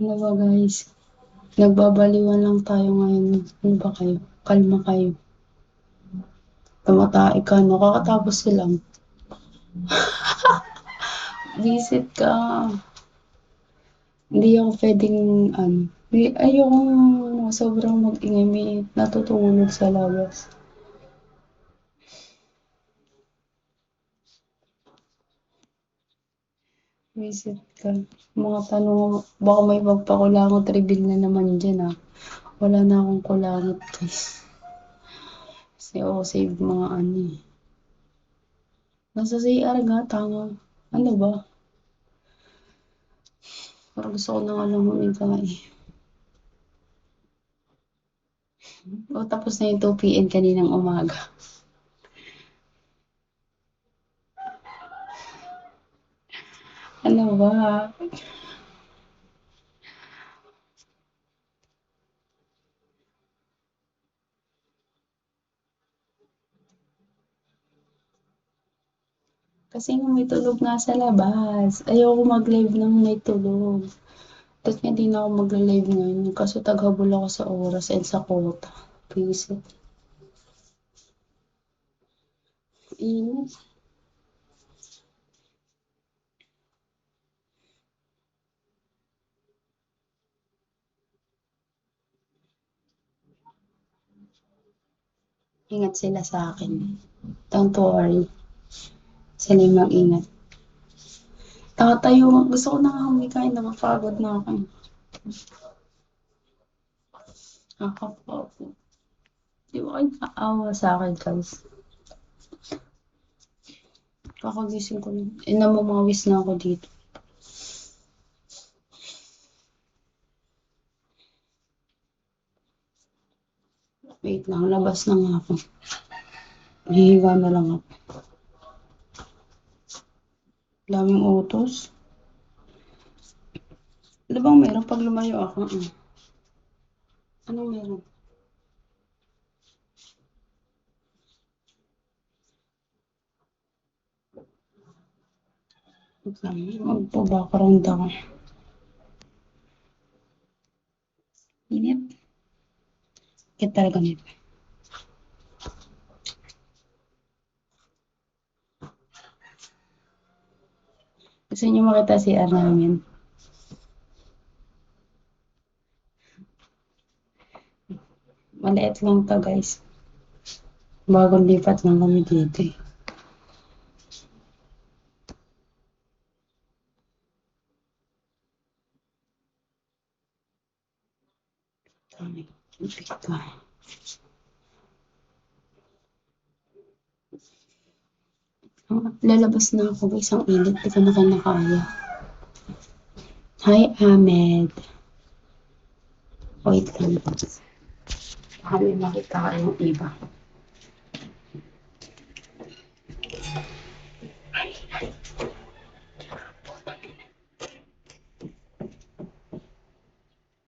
Ano ba guys? Nagbabaliwan lang tayo ngayon. Ano ba kayo? Kalma kayo. Tumatay ka, no? Kakatapos ko lang. Visit ka. Hindi ako pwedeng, ayokong sobrang mag-ingay. May natutulog sa labas. Visit ka. Mga tanong, baka may magpakulangot reveal na naman dyan Wala na akong kulangot guys. Kasi ako save mga Nasa CR nga, tanga. Ano ba? Parang gusto ko na nga lang humiga O tapos na yung 2 PM kaninang umaga. Ano ba? Kasi nga may tulog nga sa labas. Ayoko mag-live ng may tulog. Tapos nga di na ako mag-live ngayon. Kaso taghabol ako sa oras and sa quota. Visit. Init. Ingat sila sa akin. Don't worry. Sila yung mag-ingat. Takatayo. Gusto ko na nga humikain. Napapagod na ako. Nakakapo. Di ba kayo naawa sa akin, guys? Kakagising ko na. Namamawis na ako dito. Wait lang, labas na nga ako. Hihiga na lang ako. Daming utos. Ano bang meron pag lumayo ako? Anong meron? Wait lang, magpa-background ako. Init. Kaya talaga nito. Gusto niyo makita si R namin? Maliit lang to guys. Bagong lipat lang kami dito eh. Ay, ipit ka. Lalabas na ako guys. Ang init. Di ko na kaya. Hi, Ahmed. Wait lang. Baka may makita kayong iba.